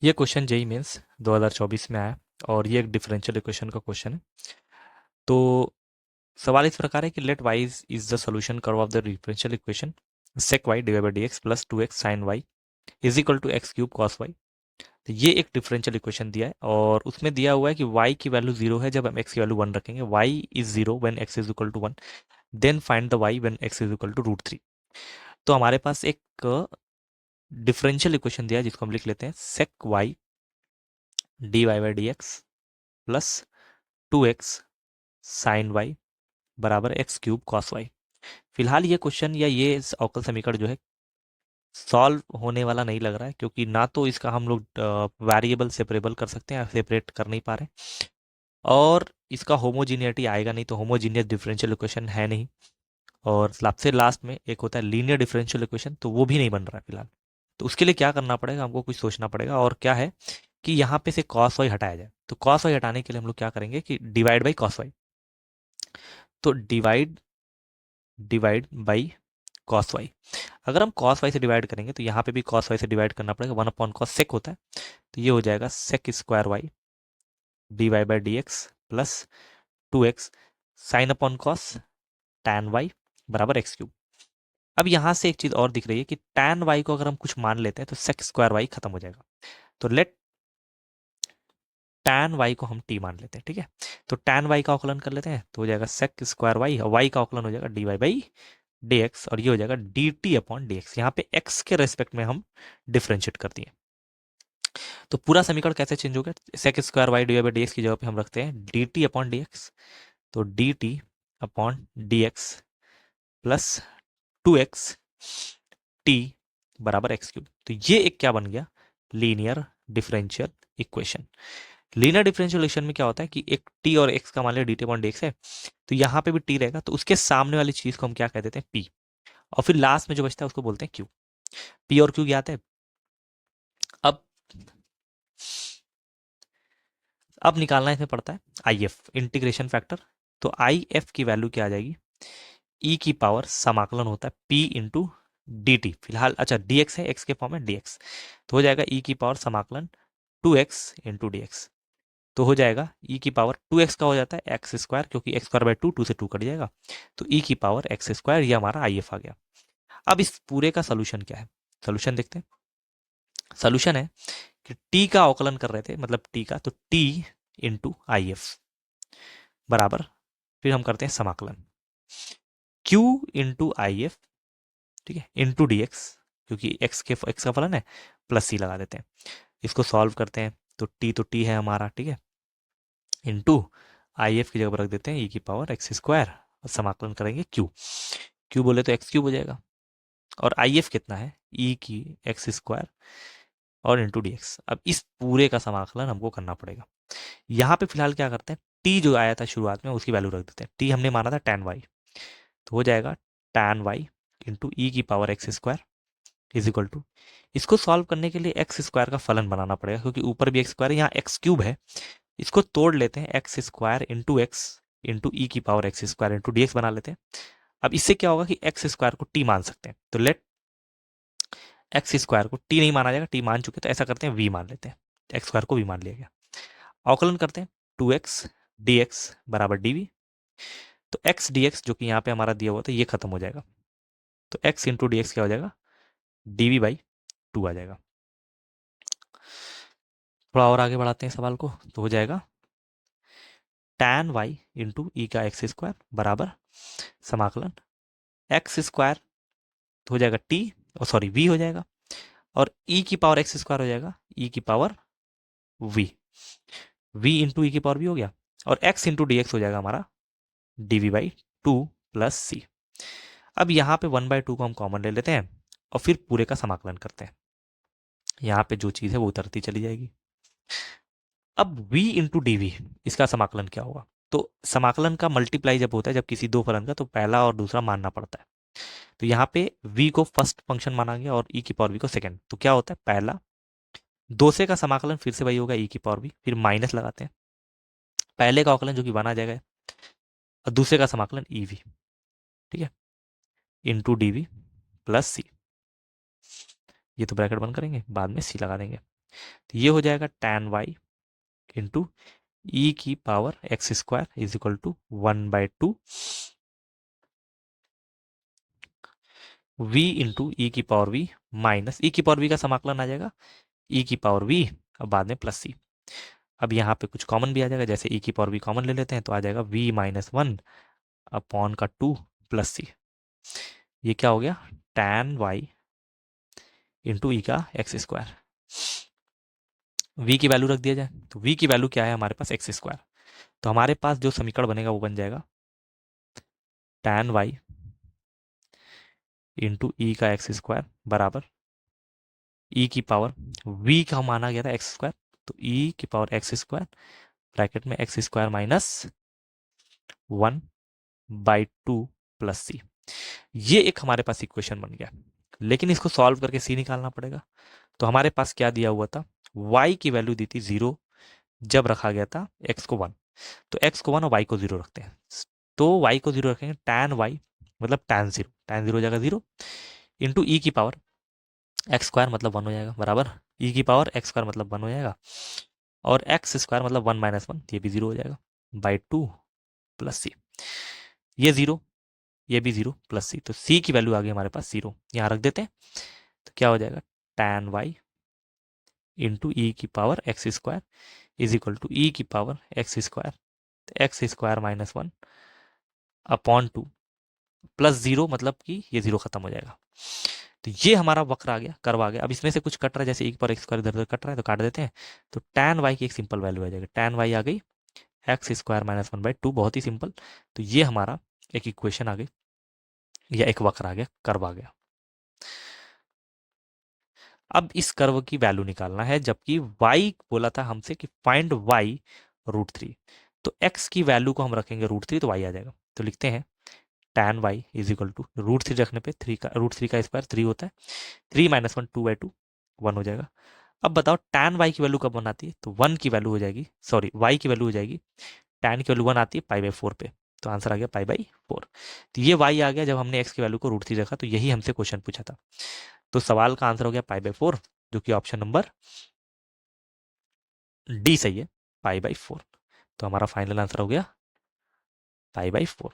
ये question JEE mains 2024 में आया और ये एक डिफरेंशियल इक्वेशन का क्वेश्चन है। तो सवाल इस प्रकार है कि let y is the solution curve of the differential equation sec y divide by d x plus 2x sine y is equal to x cube cos y. तो ये एक डिफरेंशियल इक्वेशन दिया है और उसमें दिया हुआ है कि y की वैल्यू 0 है जब हम x की वैल्यू 1 रखेंगे, y is 0 when x is equal to 1, then find the y when x is equal to root 3। तो हमारे पास एक डिफरेंशियल इक्वेशन दिया है जिसको हम लिख लेते हैं sec y d y by d x plus 2x sine y बराबर एक्स क्यूब कॉस वाई। फिलहाल ये क्वेश्चन या ये अवकल समीकरण जो है सॉल्व होने वाला नहीं लग रहा है, क्योंकि ना तो इसका हम लोग वेरिएबल सेपरेबल कर सकते हैं, सेपरेट कर नहीं पा रहे, और इसका होमोजीनियटी आएगा नहीं, तो होमोजीनियस डिफरेंशियल इक्वेशन है नहीं। और सबसे लास्ट में एक होता है लीनियर डिफरेंशियल इक्वेशन, तो वो भी नहीं बन रहा है फिलहाल। तो उसके लिए क्या करना पड़ेगा, हमको कुछ सोचना पड़ेगा, और क्या है कि यहाँ पे से कॉस वाई हटाया जाए। तो कॉस वाई हटाने के लिए हम लोग क्या करेंगे कि डिवाइड बाई कॉस वाई। तो divide divide by cos y, अगर हम कॉस वाई से डिवाइड करेंगे तो यहाँ पे भी कॉस वाई से डिवाइड करना पड़ेगा, 1/cos सेक होता है, तो ये हो जाएगा sec square y d y by d x plus 2x sine upon cos tan y बराबर एक्स क्यूब। अब यहाँ से एक चीज और दिख रही है कि टैन वाई को अगर हम कुछ मान लेते हैं तो सेक स्क्वायर वाई खत्म हो जाएगा। तो लेट टैन वाई को हम टी मान लेते हैं, ठीक है। तो टैन वाई का अवकलन कर लेते हैं, तो हो जाएगा सेक स्क्वायर वाई, और वाई का अवकलन हो जाएगा d y by d x, और ये हो जाएगा d t upon d x. यहाँ पे एक्स के रेस्पेक्ट में हम डिफ्रेंशिएट कर दिए। तो पूरा समीकरण कैसे चेंज हो गया, sec square y d y by d x की जगह पे हम रखते हैं d t upon d x. तो d t upon d x plus 2x t बराबर एक्स क्यूब। तो ये एक क्या बन गया, linear differential equation. Linear differential equation में क्या होता है कि एक टी और एक्स का मान लिया D t upon d x है, तो यहाँ पे भी टी रहेगा, तो उसके सामने वाली चीज को हम क्या कह देते हैं, पी, और फिर लास्ट में जो बचता है उसको बोलते हैं क्यू। पी और क्यू ज्ञात है। अब अब निकालना इसमें पड़ता है आई एफ, इंटीग्रेशन फैक्टर। तो आई एफ की वैल्यू क्या आ जाएगी, ई की पावर समाकलन होता है पी इंटू डी टी, फिलहाल अच्छा डी एक्स है, एक्स के फॉर्म में डी एक्स, तो हो जाएगा ई की पावर समाकलन 2x इंटू डी एक्स। तो हो जाएगा ई की पावर 2x का हो जाता है एक्स स्क्वायर, क्योंकि एक्स स्क्वायर बाई 2 से 2 कट जाएगा, तो ई की पावर एक्स स्क्वायर, ये हमारा आई एफ आ गया। अब इस पूरे का सोल्यूशन क्या है, सोल्यूशन देखते हैं। सोल्यूशन है कि टी का अवकलन कर रहे थे, मतलब टी का, तो टी इंटू आई एफ बराबर, फिर हम करते हैं समाकलन q इंटू आई एफ, ठीक है, इंटू डी एक्स, क्योंकि एक्स का फलन है, प्लस सी लगा देते हैं, इसको सॉल्व करते हैं, तो टी है हमारा, ठीक है, इंटू आई एफ की जगह पर रख देते हैं ई की पावर एक्स स्क्वायर, और समाकलन करेंगे क्यू बोले तो एक्स क्यूब हो जाएगा, और आई एफ कितना है, ई की एक्स स्क्वायर और इंटू डी एक्स। अब इस पूरे का समाकलन हमको करना पड़ेगा। यहाँ पे फिलहाल क्या करते हैं, टी जो आया था शुरुआत में उसकी वैल्यू रख देते हैं, टी हमने माना था टैन वाई, तो हो जाएगा टैन वाई इंटू ई की power x square is equal to, इसको सॉल्व करने के लिए एक्स स्क्वायर का फलन बनाना पड़ेगा, क्योंकि ऊपर भी एक्स स्क्वायर है, यहाँ एक्स क्यूब है, इसको तोड़ लेते हैं, x square into x into e की power x square into d x बना लेते हैं। अब इससे क्या होगा कि एक्स स्क्वायर को टी मान सकते हैं, तो लेट एक्स स्क्वायर को टी नहीं माना जाएगा, टी मान चुके, तो ऐसा करते हैं वी मान लेते हैं, एक्स स्क्वायर को वी मान लिया गया। अवकलन करते हैं 2x डी एक्स बराबर डी वी, तो एक्स डी एक्स जो कि यहाँ पे हमारा दिया हुआ था ये खत्म हो जाएगा, तो एक्स इंटू डी एक्स क्या हो जाएगा, डी वी बाई 2 आ जाएगा। थोड़ा और आगे बढ़ाते हैं सवाल को, तो हो जाएगा टैन वाई इंटू ई का एक्स स्क्वायर बराबर समाकलन एक्स स्क्वायर, तो हो जाएगा टी, और सॉरी वी हो जाएगा, और ई की पावर एक्स स्क्वायर हो जाएगा ई की power we, we into e की पावर वी हो गया, और एक्स इंटू डी एक्स हो जाएगा हमारा डी वी बाई 2 प्लस सी। अब यहाँ पे 1/2 को हम कॉमन ले लेते हैं, और फिर पूरे का समाकलन करते हैं, यहाँ पे जो चीज़ है वो उतरती चली जाएगी। अब v इंटू डी वी, इसका समाकलन क्या होगा, तो समाकलन का मल्टीप्लाई जब होता है जब किसी दो फलन का, तो पहला और दूसरा मानना पड़ता है। तो यहाँ पे v को फर्स्ट फंक्शन माना गया और e की पावर v को सेकंड, तो क्या होता है, पहला दो से का समाकलन फिर से वही होगा e की पावर v, फिर माइनस लगाते हैं, पहले का अवकलन जो कि बना जाएगा, और दूसरे का समाकलन ई वी, ठीक है, इंटू डी वी प्लस सी, ये तो ब्रैकेट बंद करेंगे, बाद में सी लगा देंगे, तो ये हो जाएगा tan y इंटू ई की power x square is equal to 1/2 v into e की पावर v माइनस ई की पावर v का समाकलन आ जाएगा ई की पावर v, अब बाद में प्लस सी। अब यहाँ पे कुछ कॉमन भी आ जाएगा, जैसे ई की पावर v कॉमन ले लेते हैं तो आ जाएगा v माइनस 1 अपॉन का 2 प्लस सी। ये क्या हो गया, tan y इंटू ई का एक्स स्क्वायर। v की वैल्यू रख दिया जाए तो v की वैल्यू क्या है हमारे पास, एक्स स्क्वायर। तो हमारे पास जो समीकरण बनेगा वो बन जाएगा tan y इंटू ई का एक्स स्क्वायर बराबर ई की पावर v का माना गया था एक्स स्क्वायर, तो ई की पावर एक्स स्क्वायर ब्रैकेट में एक्स स्क्वायर माइनस 1/2 प्लस सी। ये एक हमारे पास इक्वेशन बन गया, लेकिन इसको सॉल्व करके सी निकालना पड़ेगा। तो हमारे पास क्या दिया हुआ था, y की वैल्यू दी थी 0 जब रखा गया था x को 1। तो x को 1 और y को 0 रखते हैं, तो y को 0 रखेंगे tan y मतलब tan 0 हो जाएगा 0 इंटू ई की पावर एक्स स्क्वायर मतलब 1 हो जाएगा बराबर ई की पावर एक्स स्क्वायर मतलब 1 हो जाएगा, और एक्स स्क्वायर मतलब 1 माइनस 1 ये भी 0 हो जाएगा बाई 2 प्लस सी। ये 0 ये भी 0 प्लस सी, तो सी की वैल्यू आ गई हमारे पास 0, यहाँ रख देते हैं। तो क्या हो जाएगा tan y इंटू ई की power x square is equal to e की power x square, x square minus 1 upon 2 plus 0 मतलब कि ये 0 खत्म हो जाएगा। तो ये हमारा वक्र आ गया, कर्व आ गया। अब इसमें से कुछ कट रहा है, जैसे एक पर एक्स स्क्वायर इधर उधर कट रहा है तो काट देते हैं। तो tan y की एक सिंपल वैल्यू आ जाएगी, tan y आ गई एक्स स्क्वायर माइनस 1/2, बहुत ही सिंपल। तो ये हमारा एक इक्वेशन आ गई या एक वक्र आ गया, कर्व आ गया। अब इस कर्व की वैल्यू निकालना है, जबकि y बोला था हमसे कि फाइंड y √3, तो x की वैल्यू को हम रखेंगे √3 तो y आ जाएगा। तो लिखते हैं tan y is equal to √3 रखने पे √3 का स्क्वायर 3 होता है, 3 माइनस 1 2/2 1 हो जाएगा। अब बताओ tan y की वैल्यू कब 1 आती है, तो 1 की वैल्यू हो जाएगी, सॉरी y की वैल्यू हो जाएगी, tan की वैल्यू 1 आती है π/4 पे, तो आंसर आ गया π/4। तो ये y आ गया जब हमने x की वैल्यू को √3 रखा, तो यही हमसे क्वेश्चन पूछा था। तो सवाल का आंसर हो गया π/4, जो कि ऑप्शन नंबर डी सही है, π/4। तो हमारा फाइनल आंसर हो गया π/4।